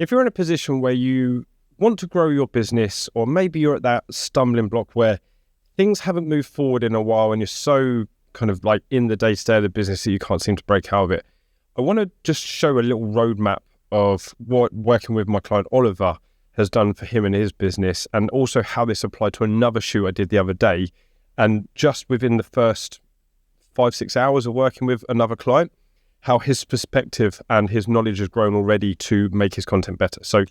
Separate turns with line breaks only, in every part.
if you're in a position where you want to grow your business, or maybe you're at that stumbling block where things haven't moved forward in a while and you're so kind of like in the day-to-day of the business that you can't seem to break out of it, I want to just show a little roadmap of what working with my client Oliver has done for him and his business, and also how this applied to another shoot I did the other day. And just within the first 5-6 hours of working with another client, how his perspective and his knowledge has grown already to make his content better. So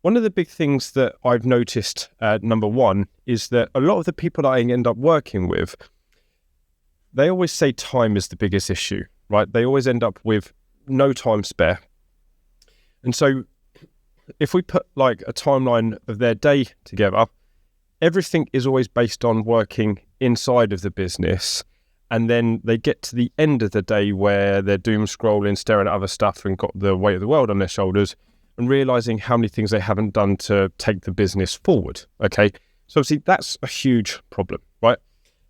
one of the big things that I've noticed, number one, is that a lot of the people that I end up working with, they always say time is the biggest issue, right? They always end up with no time spare. And so if we put like a timeline of their day together, everything is always based on working inside of the business. And then they get to the end of the day where they're doom scrolling, staring at other stuff and got the weight of the world on their shoulders and realizing how many things they haven't done to take the business forward. Okay. So obviously that's a huge problem, right?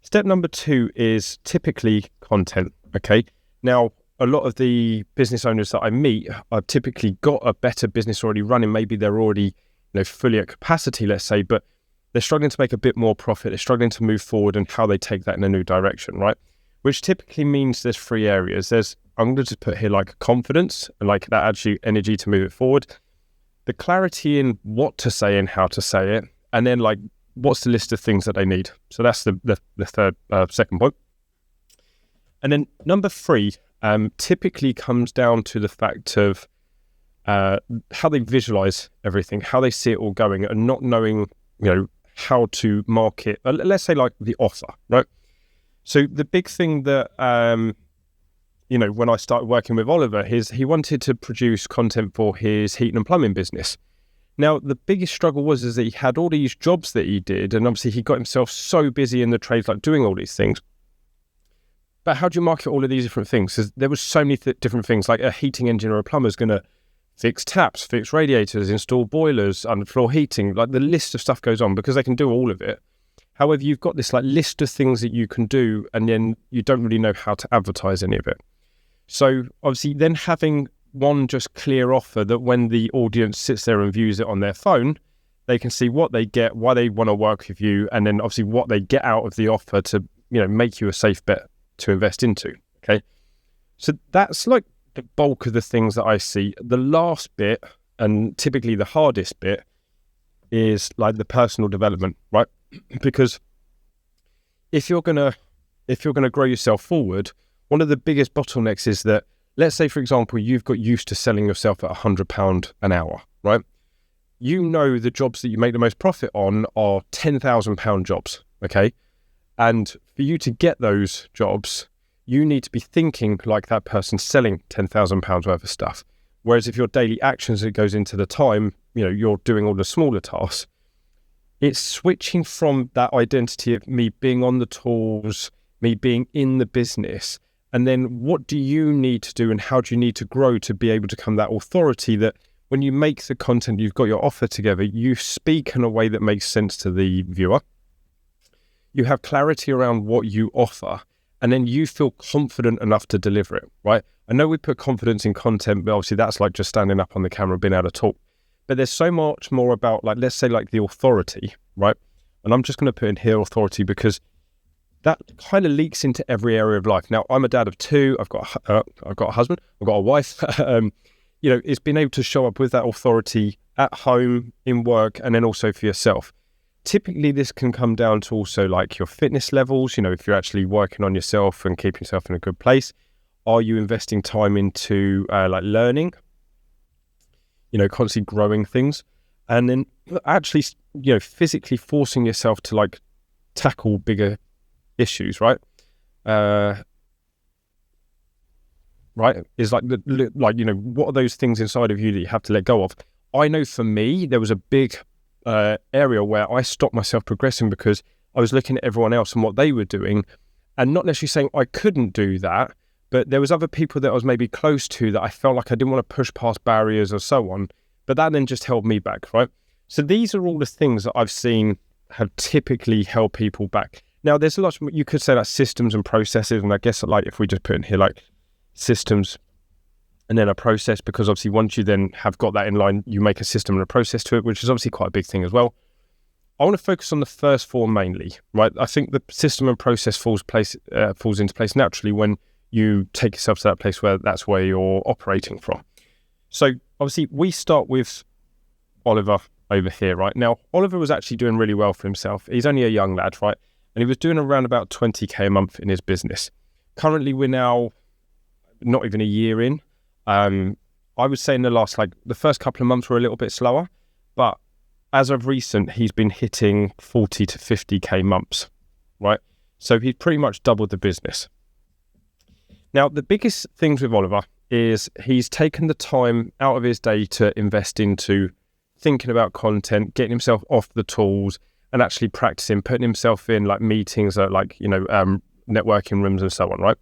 Step number 2 is typically content. Okay. Now, a lot of the business owners that I meet have typically got a better business already running. Maybe they're already, fully at capacity, let's say, but they're struggling to make a bit more profit. They're struggling to move forward and how they take that in a new direction, right? Which typically means there's 3 areas. I'm going to just put here like confidence, and like that adds you energy to move it forward. The clarity in what to say and how to say it. And then like, what's the list of things that they need? So that's the third, second point. And then number 3, typically comes down to the fact of how they visualize everything, how they see it all going, and not knowing, how to market, let's say like the offer, right? So the big thing that, when I started working with Oliver, he wanted to produce content for his heating and plumbing business. Now, the biggest struggle was that he had all these jobs that he did, and obviously he got himself so busy in the trades, like doing all these things. But how do you market all of these different things? Because there was so many different things, like a heating engineer or a plumber is going to fix taps, fix radiators, install boilers, underfloor heating. Like the list of stuff goes on because they can do all of it. However, you've got this like list of things that you can do, and then you don't really know how to advertise any of it. So obviously then having one just clear offer that when the audience sits there and views it on their phone, they can see what they get, why they want to work with you, and then obviously what they get out of the offer to, make you a safe bet to invest into. Okay. So that's like the bulk of the things that I see. The last bit, and typically the hardest bit, is like the personal development, right? Because if you're gonna grow yourself forward, one of the biggest bottlenecks is that, let's say, for example, you've got used to selling yourself at £100 an hour, right? The jobs that you make the most profit on are £10,000 jobs, okay? And for you to get those jobs, you need to be thinking like that person selling £10,000 worth of stuff. Whereas if your daily actions, it goes into the time, you're doing all the smaller tasks. It's switching from that identity of me being on the tools, me being in the business, and then what do you need to do and how do you need to grow to be able to become that authority that when you make the content, you've got your offer together, you speak in a way that makes sense to the viewer. You have clarity around what you offer, and then you feel confident enough to deliver it, right? I know we put confidence in content, but obviously that's like just standing up on the camera and being able to talk. But there's so much more about, like, let's say like the authority, right? And I'm just going to put in here authority because that kind of leaks into every area of life. Now, I'm a dad of 2. I've got a husband. I've got a wife. It's been able to show up with that authority at home, in work, and then also for yourself. Typically, this can come down to also like your fitness levels. If you're actually working on yourself and keeping yourself in a good place, are you investing time into like learning? Constantly growing things, and then actually, physically forcing yourself to like tackle bigger issues, right? Right? Is like what are those things inside of you that you have to let go of? I know for me, there was a big area where I stopped myself progressing because I was looking at everyone else and what they were doing, and not necessarily saying I couldn't do that, but there was other people that I was maybe close to that I felt like I didn't want to push past barriers or so on, but that then just held me back, right? So these are all the things that I've seen have typically held people back. Now, there's a lot, you could say, like systems and processes, and I guess like if we just put in here like systems and then a process, because obviously once you then have got that in line, you make a system and a process to it, which is obviously quite a big thing as well. I want to focus on the first four mainly, right? I think the system and process falls into place naturally when you take yourself to that place where that's where you're operating from. So obviously we start with Oliver over here, right? Now, Oliver was actually doing really well for himself. He's only a young lad, right? And he was doing around about 20k a month in his business. Currently, we're now not even a year in. I would say in the first couple of months were a little bit slower, but as of recent, he's been hitting 40 to 50k months, right? So he's pretty much doubled the business. Now, the biggest things with Oliver is he's taken the time out of his day to invest into thinking about content, getting himself off the tools and actually practicing, putting himself in like meetings at networking rooms and so on, right?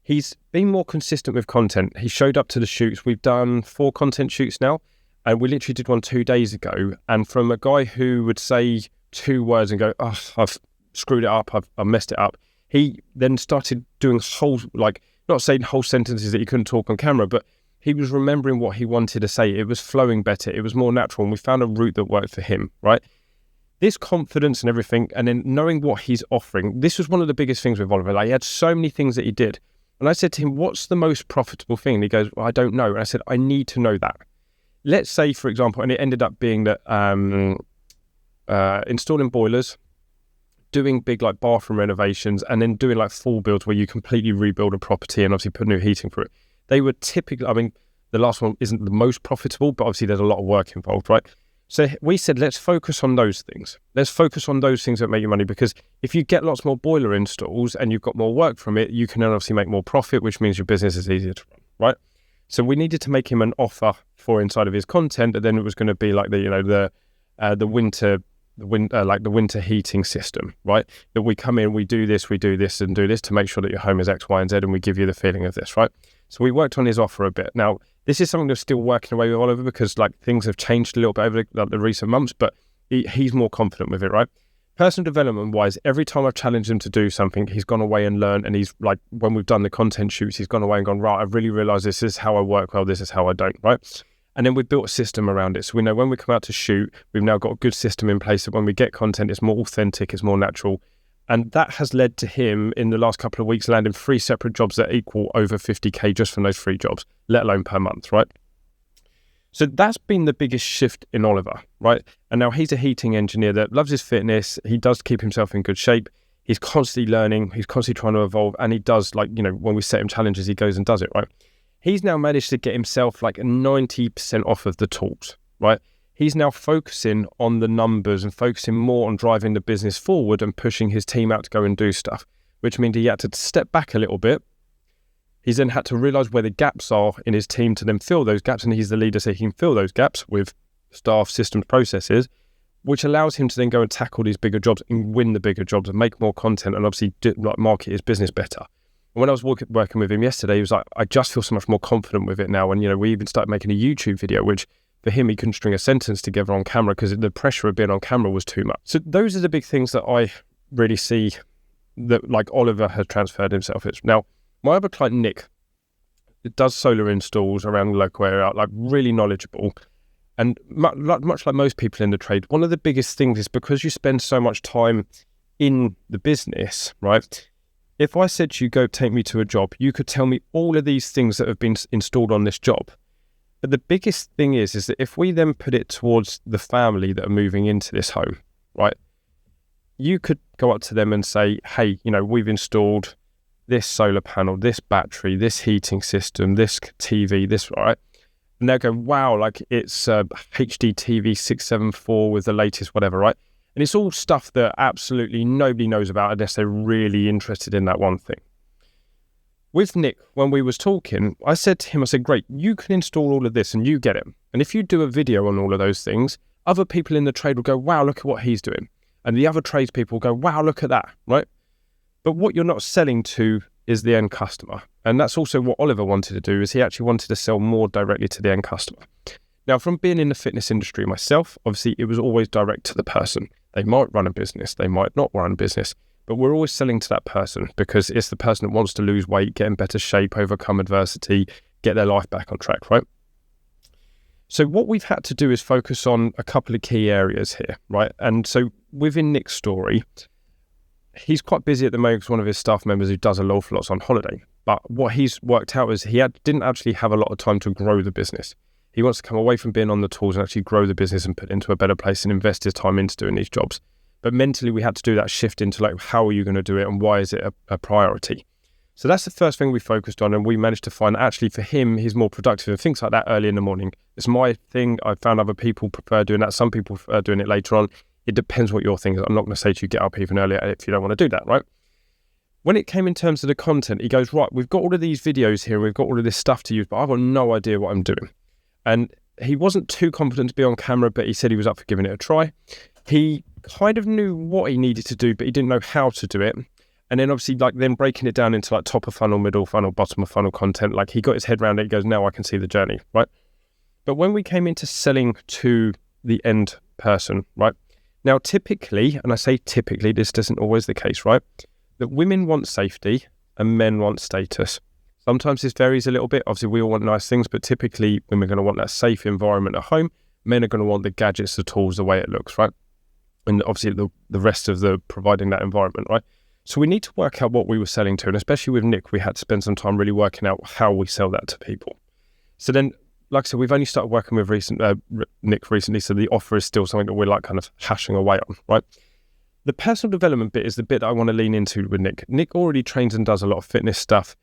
He's been more consistent with content. He showed up to the shoots. We've done 4 content shoots now, and we literally did one 2 days ago. And from a guy who would say 2 words and go, oh, I've screwed it up, I've messed it up. He then started doing not saying whole sentences that he couldn't talk on camera, but he was remembering what he wanted to say. It was flowing better. It was more natural. And we found a route that worked for him, right? This confidence and everything, and then knowing what he's offering. This was one of the biggest things with Oliver. Like, he had so many things that he did. And I said to him, what's the most profitable thing? And he goes, well, I don't know. And I said, I need to know that. Let's say, for example, and it ended up being that installing boilers, doing big like bathroom renovations, and then doing like full builds where you completely rebuild a property and obviously put new heating for it. They were typically, I mean, the last one isn't the most profitable, but obviously there's a lot of work involved, right? So we said, let's focus on those things. Let's focus on those things that make you money, because if you get lots more boiler installs and you've got more work from it, you can then obviously make more profit, which means your business is easier to run, right? So we needed to make him an offer for inside of his content, and then it was going to be like the winter heating system, right? That we come in, we do this and do this to make sure that your home is X, Y, and Z, and we give you the feeling of this, right? So we worked on his offer a bit. Now, this is something that's still working away with Oliver, because like things have changed a little bit over the recent months, but he's more confident with it, right? Personal development wise, every time I've challenged him to do something, he's gone away and learned. And he's like, when we've done the content shoots, he's gone away and gone, right, I've really realized this is how I work well, this is how I don't, right? And then we've built a system around it. So we know when we come out to shoot, we've now got a good system in place that when we get content, it's more authentic, it's more natural. And that has led to him in the last couple of weeks landing 3 separate jobs that equal over 50k just from those 3 jobs, let alone per month, right? So that's been the biggest shift in Oliver, right? And now he's a heating engineer that loves his fitness. He does keep himself in good shape. He's constantly learning. He's constantly trying to evolve. And he does, like, you know, when we set him challenges, he goes and does it, right? He's now managed to get himself like 90% off of the tools, right? He's now focusing on the numbers and focusing more on driving the business forward and pushing his team out to go and do stuff, which means he had to step back a little bit. He's then had to realize where the gaps are in his team to then fill those gaps. And he's the leader, so he can fill those gaps with staff, systems, processes, which allows him to then go and tackle these bigger jobs and win the bigger jobs and make more content and obviously market his business better. And when I was working with him yesterday, he was like, I just feel so much more confident with it now. And, you know, we even started making a YouTube video, which for him, he couldn't string a sentence together on camera because the pressure of being on camera was too much. So those are the big things that I really see that like Oliver has transferred himself. Now, my other client, Nick, does solar installs around the local area, like really knowledgeable. And much like most people in the trade, one of the biggest things is because you spend so much time in the business, right? If I said to you, go take me to a job, you could tell me all of these things that have been installed on this job. But the biggest thing is that if we then put it towards the family that are moving into this home, right? You could go up to them and say, hey, you know, we've installed this solar panel, this battery, this heating system, this TV, this, right? And they'll go, wow, like it's HD TV 674 with the latest whatever, right? And it's all stuff that absolutely nobody knows about unless they're really interested in that one thing. With Nick, when we was talking, I said to him, I said, great, you can install all of this and you get it. And if you do a video on all of those things, other people in the trade will go, wow, look at what he's doing. And the other tradespeople will go, wow, look at that, right? But what you're not selling to is the end customer. And that's also what Oliver wanted to do, is he actually wanted to sell more directly to the end customer. Now, from being in the fitness industry myself, obviously it was always direct to the person. They might run a business, they might not run a business, but we're always selling to that person because it's the person that wants to lose weight, get in better shape, overcome adversity, get their life back on track, right? So what we've had to do is focus on a couple of key areas here, right? And so within Nick's story, he's quite busy at the moment because one of his staff members who does an awful lot's on holiday. But what he's worked out is didn't actually have a lot of time to grow the business. He wants to come away from being on the tools and actually grow the business and put it into a better place and invest his time into doing these jobs. But mentally, we had to do that shift into like, how are you going to do it and why is it a priority? So that's the first thing we focused on, and we managed to find actually for him, he's more productive and things like that early in the morning. It's my thing. I found other people prefer doing that. Some people prefer doing it later on. It depends what your thing is. I'm not going to say to you get up even earlier if you don't want to do that, right? When it came in terms of the content, he goes, right, we've got all of these videos here, we've got all of this stuff to use, but I've got no idea what I'm doing. And he wasn't too confident to be on camera, but he said he was up for giving it a try. He kind of knew what he needed to do, but he didn't know how to do it. And then obviously like then breaking it down into like top of funnel, middle funnel, bottom of funnel content, like he got his head around it. He goes, now I can see the journey, right? But when we came into selling to the end person, right? Now, typically, and I say typically, this isn't always the case, right? That women want safety and men want status. Sometimes this varies a little bit. Obviously, we all want nice things, but typically women are going to want that safe environment at home. Men are going to want the gadgets, the tools, the way it looks, right? And obviously the rest of the providing that environment, right? So we need to work out what we were selling to. And especially with Nick, we had to spend some time really working out how we sell that to people. So then, like I said, we've only started working with Nick recently. So the offer is still something that we're like kind of hashing away on, right? The personal development bit is the bit that I want to lean into with Nick. Nick already trains and does a lot of fitness stuff.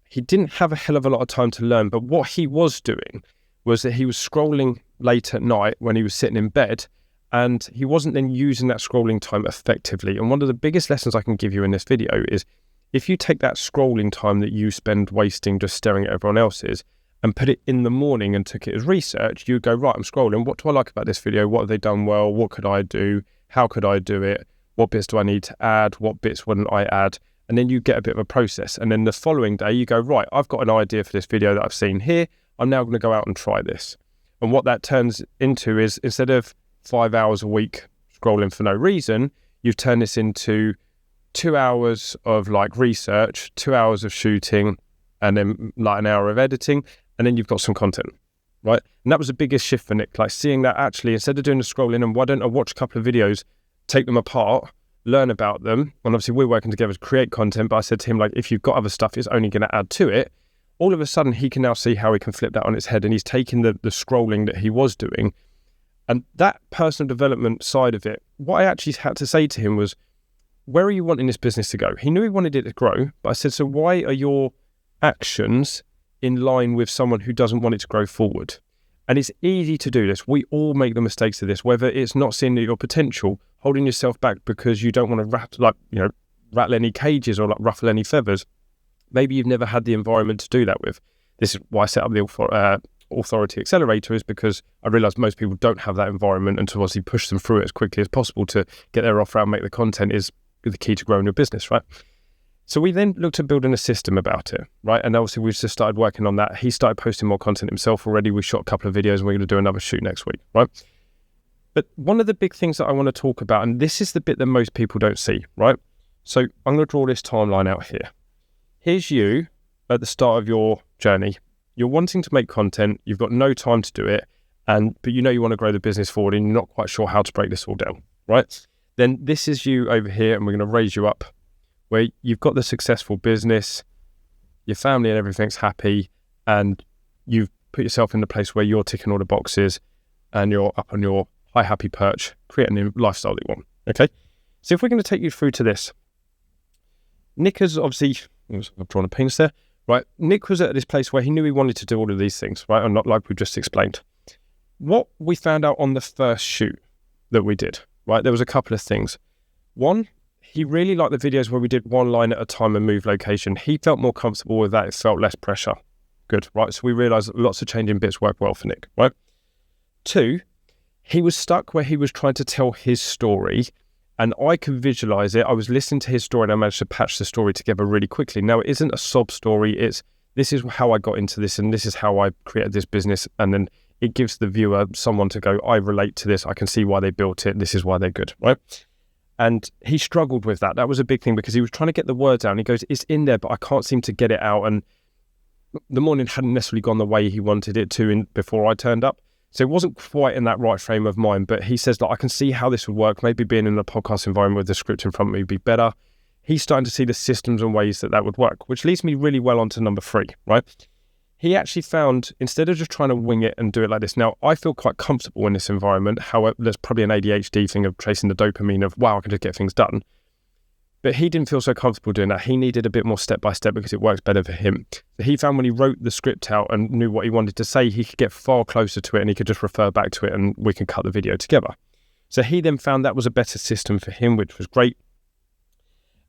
He didn't have a hell of a lot of time to learn, but what he was doing was that he was scrolling late at night when he was sitting in bed, and he wasn't then using that scrolling time effectively. And one of the biggest lessons I can give you in this video is if you take that scrolling time that you spend wasting just staring at everyone else's and put it in the morning and took it as research, you'd go, right, I'm scrolling. What do I like about this video? What have they done well? What could I do? How could I do it? What bits do I need to add? What bits wouldn't I add? And then you get a bit of a process. And then the following day you go, right, I've got an idea for this video that I've seen here. I'm now going to go out and try this. And what that turns into is instead of 5 hours a week scrolling for no reason, you've turned this into 2 hours of like research, 2 hours of shooting, and then like an hour of editing. And then you've got some content, right? And that was the biggest shift for Nick, like seeing that actually instead of doing the scrolling and why don't I watch a couple of videos, take them apart, learn about them. And obviously we're working together to create content, but I said to him, like, if you've got other stuff, it's only going to add to it. All of a sudden he can now see how he can flip that on its head, and he's taking the scrolling that he was doing. And that personal development side of it, what I actually had to say to him was, where are you wanting this business to go? He knew he wanted it to grow, but I said, so why are your actions in line with someone who doesn't want it to grow forward? And it's easy to do this. We all make the mistakes of this, whether it's not seeing your potential, holding yourself back because you don't want to rattle any cages or like ruffle any feathers. Maybe you've never had the environment to do that with. This is why I set up the Authority Accelerator, is because I realised most people don't have that environment, and to obviously push them through it as quickly as possible to get their offer out and make the content is the key to growing your business, right? So we then looked at building a system about it, right? And obviously we've just started working on that. He started posting more content himself already. We shot a couple of videos and we're going to do another shoot next week, right? But one of the big things that I want to talk about, and this is the bit that most people don't see, right? So I'm going to draw this timeline out here. Here's you at the start of your journey. You're wanting to make content. You've got no time to do it, but you know you want to grow the business forward and you're not quite sure how to break this all down, right? Then this is you over here, and we're going to raise you up where you've got the successful business, your family and everything's happy, and you've put yourself in the place where you're ticking all the boxes and you're up on your high happy perch, creating the lifestyle that you want, okay? So if we're going to take you through to this, Nick has obviously, I've drawn a penis there, right? Nick was at this place where he knew he wanted to do all of these things, right? And not like we just explained. What we found out on the first shoot that we did, right? There was a couple of things. One, he really liked the videos where we did one line at a time and move location. He felt more comfortable with that. It felt less pressure. Good, right? So we realized lots of changing bits work well for Nick, right? Two, he was stuck where he was trying to tell his story, and I could visualize it. I was listening to his story and I managed to patch the story together really quickly. Now, it isn't a sob story. It's, this is how I got into this and this is how I created this business. And then it gives the viewer someone to go, I relate to this. I can see why they built it. This is why they're good, right? And he struggled with that. That was a big thing because he was trying to get the words out. And he goes, it's in there, but I can't seem to get it out. And the morning hadn't necessarily gone the way he wanted it to before I turned up. So it wasn't quite in that right frame of mind, but he says, I can see how this would work. Maybe being in a podcast environment with the script in front of me would be better. He's starting to see the systems and ways that would work, which leads me really well onto number 3, right? He actually found, instead of just trying to wing it and do it like this, now I feel quite comfortable in this environment. However, there's probably an ADHD thing of chasing the dopamine of, wow, I can just get things done. But he didn't feel so comfortable doing that. He needed a bit more step by step because it works better for him. So he found when he wrote the script out and knew what he wanted to say, he could get far closer to it and he could just refer back to it and we can cut the video together. So he then found that was a better system for him, which was great.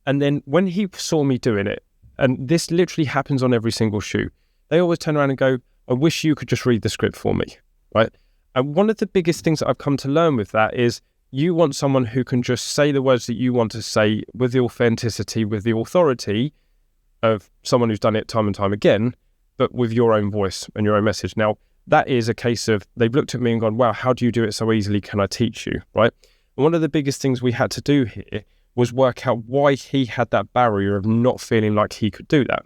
And then when he saw me doing it, and this literally happens on every single shoot, they always turn around and go, I wish you could just read the script for me, right? And one of the biggest things that I've come to learn with that is you want someone who can just say the words that you want to say with the authenticity, with the authority of someone who's done it time and time again, but with your own voice and your own message. Now, that is a case of they've looked at me and gone, wow, how do you do it so easily? Can I teach you, right? And one of the biggest things we had to do here was work out why he had that barrier of not feeling like he could do that.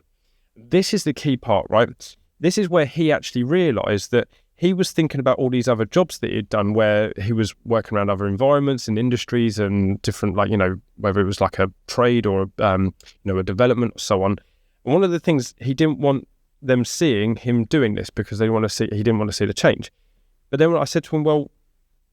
This is the key part, right? This is where he actually realised that he was thinking about all these other jobs that he'd done where he was working around other environments and industries and different, whether it was like a trade or, a development or so on. And one of the things he didn't want them seeing him doing this because he didn't want to see the change. But then I said to him, well,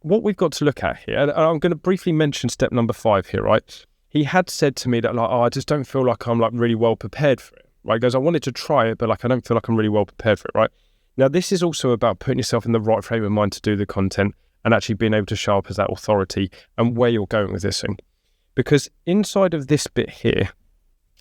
what we've got to look at here, and I'm going to briefly mention step number 5 here, right? He had said to me that I just don't feel like I'm really well prepared for it, right? He goes, I wanted to try it, but I don't feel like I'm really well prepared for it, right? Now, this is also about putting yourself in the right frame of mind to do the content and actually being able to show up as that authority and where you're going with this thing. Because inside of this bit here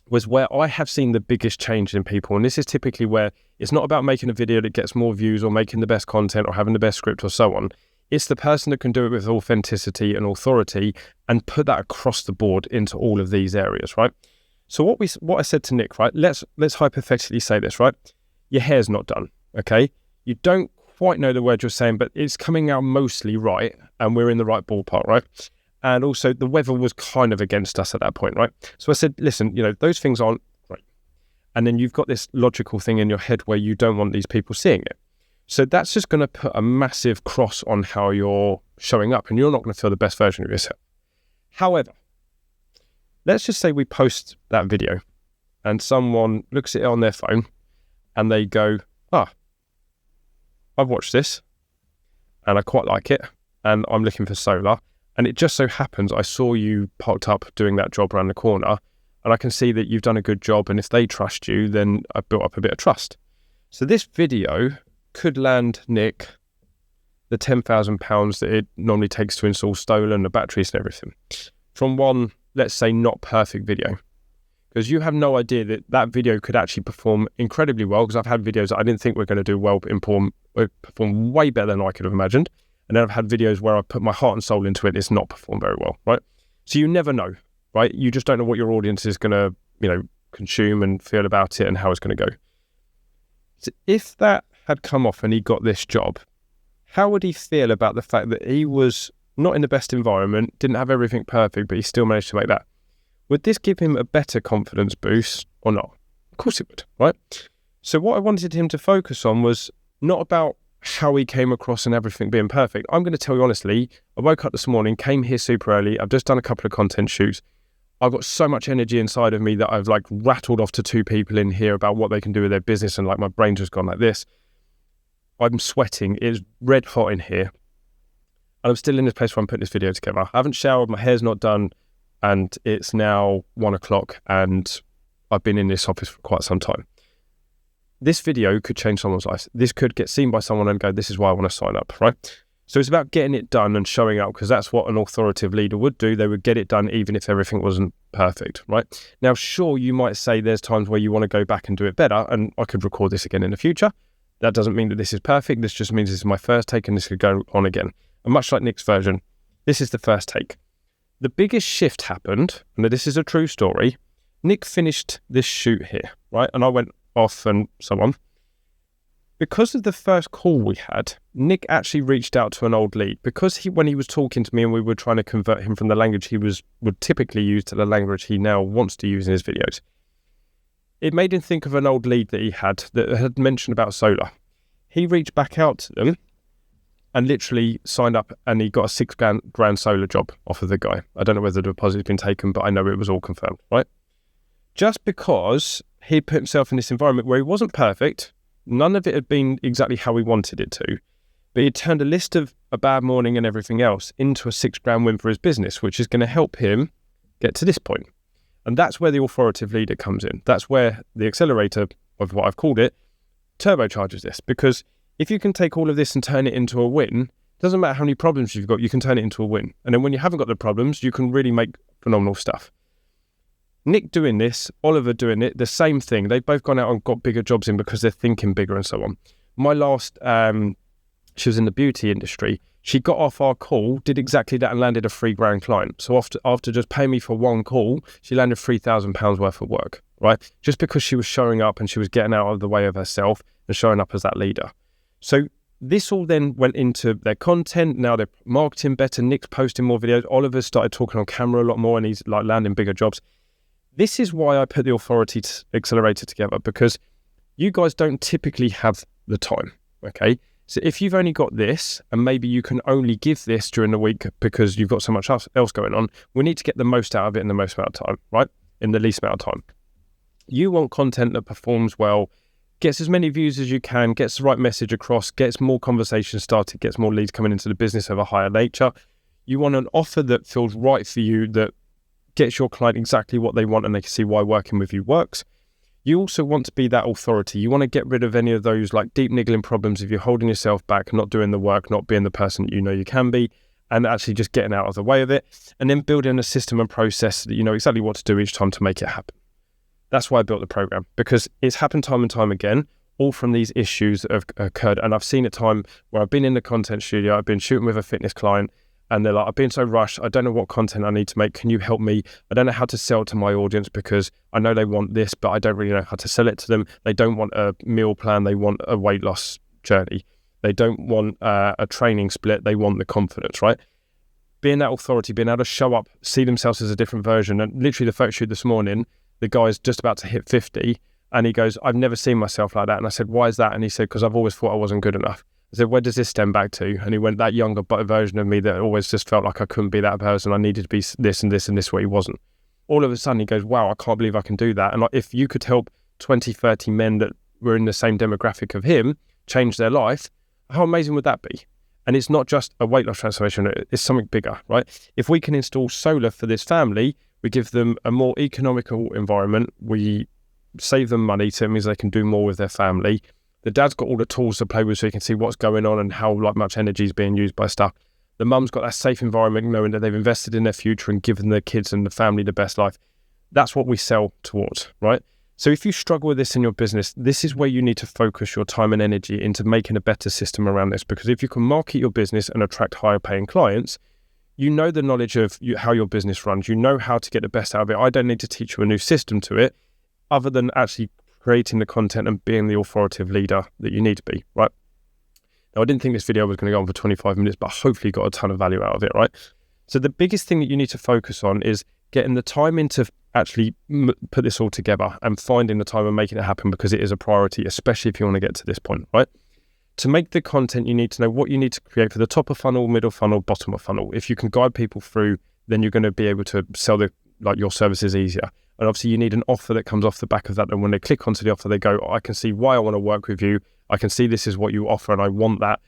was where I have seen the biggest change in people. And this is typically where it's not about making a video that gets more views or making the best content or having the best script or so on. It's the person that can do it with authenticity and authority and put that across the board into all of these areas, right? So what I said to Nick, right? Let's hypothetically say this, right? Your hair's not done. Okay, you don't quite know the word you're saying, but it's coming out mostly right, and we're in the right ballpark, right? And also the weather was kind of against us at that point, right? So I said, listen, those things aren't right. And then you've got this logical thing in your head where you don't want these people seeing it. So that's just going to put a massive cross on how you're showing up, and you're not going to feel the best version of yourself. However, let's just say we post that video and someone looks at it on their phone and they go, I've watched this and I quite like it and I'm looking for solar, and it just so happens I saw you parked up doing that job around the corner and I can see that you've done a good job, and if they trust you, then I've built up a bit of trust. So this video could land Nick the £10,000 that it normally takes to install Stolen, the batteries and everything, from one, let's say, not perfect video. Because you have no idea that video could actually perform incredibly well, because I've had videos that I didn't think were going to do well, but perform way better than I could have imagined. And then I've had videos where I put my heart and soul into it, it's not performed very well, right? So you never know, right? You just don't know what your audience is going to, consume and feel about it and how it's going to go. So if that had come off and he got this job, how would he feel about the fact that he was not in the best environment, didn't have everything perfect, but he still managed to make that? Would this give him a better confidence boost or not? Of course it would, right? So what I wanted him to focus on was not about how he came across and everything being perfect. I'm going to tell you honestly, I woke up this morning, came here super early. I've just done a couple of content shoots. I've got so much energy inside of me that I've rattled off to 2 people in here about what they can do with their business, and my brain just gone like this. I'm sweating. It's red hot in here. And I'm still in this place where I'm putting this video together. I haven't showered, my hair's not done. And it's now 1:00 and I've been in this office for quite some time. This video could change someone's life. This could get seen by someone and go, this is why I want to sign up, right? So it's about getting it done and showing up, because that's what an authoritative leader would do. They would get it done even if everything wasn't perfect, right? Now, sure, you might say there's times where you want to go back and do it better, and I could record this again in the future. That doesn't mean that this is perfect. This just means this is my first take and this could go on again. And much like Nick's version, this is the first take. The biggest shift happened, and this is a true story. Nick finished this shoot here, right? And I went off and so on. Because of the first call we had, Nick actually reached out to an old lead, because when he was talking to me and we were trying to convert him from the language he would typically use to the language he now wants to use in his videos. it made him think of an old lead that he had that had mentioned about solar. He reached back out to them and literally signed up, and he got a $6,000 solar job off of the guy. I don't know whether the deposit had been taken, but I know it was all confirmed, right? Just because he put himself in this environment where he wasn't perfect, none of it had been exactly how he wanted it to, but he turned a list of a bad morning and everything else into a $6,000 win for his business, which is going to help him get to this point. And that's where the authoritative leader comes in. That's where the accelerator of what I've called it turbocharges this, because if you can take all of this and turn it into a win, doesn't matter how many problems you've got, you can turn it into a win. And then when you haven't got the problems, you can really make phenomenal stuff. Nick doing this, Oliver doing it, the same thing. They've both gone out and got bigger jobs in because they're thinking bigger and so on. My last, she was in the beauty industry. She got off our call, did exactly that, and landed a $3,000 client. So after just paying me for one call, she landed £3,000 worth of work, right? Just because she was showing up and she was getting out of the way of herself and showing up as that leader. So this all then went into their content. Now they're marketing better. Nick's posting more videos. Oliver's started talking on camera a lot more, and he's like landing bigger jobs. This is why I put the authority accelerator together, because you guys don't typically have the time, okay? So if you've only got this, and maybe you can only give this during the week because you've got so much else going on, we need to get the most out of it in the most amount of time, right? In the least amount of time. You want content that performs well, gets as many views as you can, gets the right message across, gets more conversations started, gets more leads coming into the business of a higher nature. You want an offer that feels right for you, that gets your client exactly what they want and they can see why working with you works. You also want to be that authority. You want to get rid of any of those like deep niggling problems if you're holding yourself back, not doing the work, not being the person that you know you can be, and actually just getting out of the way of it, and then building a system and process that you know exactly what to do each time to make it happen. That's why I built the program, because it's happened time and time again, all from these issues that have occurred. And I've seen a time where I've been in the content studio, I've been shooting with a fitness client, and they're like, I've been so rushed, I don't know what content I need to make. Can you help me? I don't know how to sell to my audience because I know they want this, but I don't really know how to sell it to them. They don't want a meal plan, they want a weight loss journey. They don't want a training split, they want the confidence, right? Being that authority, being able to show up, see themselves as a different version. And literally the photo shoot this morning, the guy's just about to hit 50 and he goes, I've never seen myself like that. And I said, why is that? And he said, because I've always thought I wasn't good enough. I said, where does this stem back to? And he went, that younger version of me that always just felt like I couldn't be that person. I needed to be this and this and this way he wasn't. All of a sudden he goes, wow, I can't believe I can do that. And if you could help 20, 30 men that were in the same demographic of him change their life, how amazing would that be? And it's not just a weight loss transformation, it's something bigger, right? If we can install solar for this family, we give them a more economical environment. We save them money, so it means they can do more with their family. The dad's got all the tools to play with so he can see what's going on and how much energy is being used by stuff. The mum's got that safe environment, knowing that they've invested in their future and given their kids and the family the best life. That's what we sell towards, right? So if you struggle with this in your business, this is where you need to focus your time and energy into making a better system around this. Because if you can market your business and attract higher paying clients, you know the knowledge of how your business runs. You know how to get the best out of it. I don't need to teach you a new system to it other than actually creating the content and being the authoritative leader that you need to be, right? Now, I didn't think this video was going to go on for 25 minutes, but I hopefully got a ton of value out of it, right? So the biggest thing that you need to focus on is getting the time in to actually put this all together and finding the time and making it happen, because it is a priority, especially if you want to get to this point, right? To make the content, you need to know what you need to create for the top of funnel, middle funnel, bottom of funnel. If you can guide people through, then you're going to be able to sell your services easier. And obviously you need an offer that comes off the back of that. And when they click onto the offer, they go, I can see why I want to work with you. I can see this is what you offer and I want that.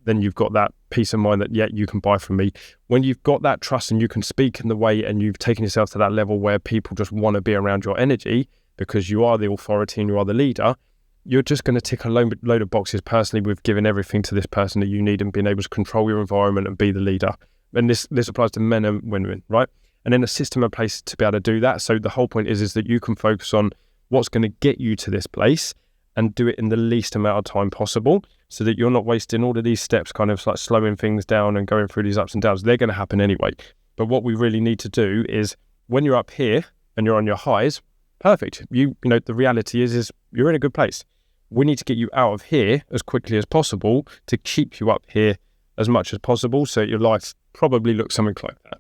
Then you've got that peace of mind that, yeah, you can buy from me. When you've got that trust and you can speak in the way and you've taken yourself to that level where people just want to be around your energy because you are the authority and you are the leader, you're just going to tick a load of boxes personally with giving everything to this person that you need and being able to control your environment and be the leader. And this applies to men and women, right? And then a system in place to be able to do that. So the whole point is that you can focus on what's going to get you to this place and do it in the least amount of time possible so that you're not wasting all of these steps, kind of like slowing things down and going through these ups and downs. They're going to happen anyway. But what we really need to do is when you're up here and you're on your highs, perfect. You know, the reality is you're in a good place. We need to get you out of here as quickly as possible to keep you up here as much as possible so your life probably looks something like that.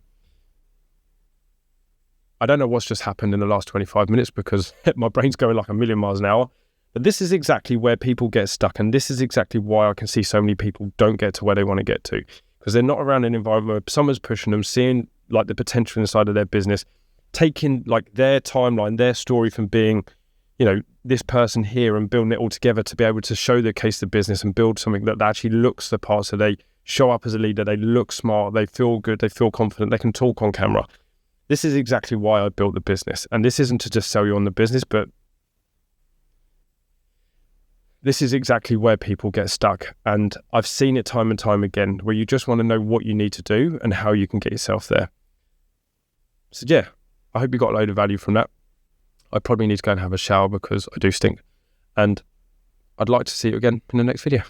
I don't know what's just happened in the last 25 minutes because my brain's going like a million miles an hour. But this is exactly where people get stuck. And this is exactly why I can see so many people don't get to where they want to get to, because they're not around an environment where someone's pushing them, seeing like the potential inside of their business, taking like their timeline, their story from being, you know, this person here and building it all together to be able to show the case of business and build something that actually looks the part. So they show up as a leader, they look smart, they feel good, they feel confident, they can talk on camera. This is exactly why I built the business. And this isn't to just sell you on the business, but this is exactly where people get stuck. And I've seen it time and time again, where you just want to know what you need to do and how you can get yourself there. So yeah, I hope you got a load of value from that. I probably need to go and have a shower because I do stink. And I'd like to see you again in the next video.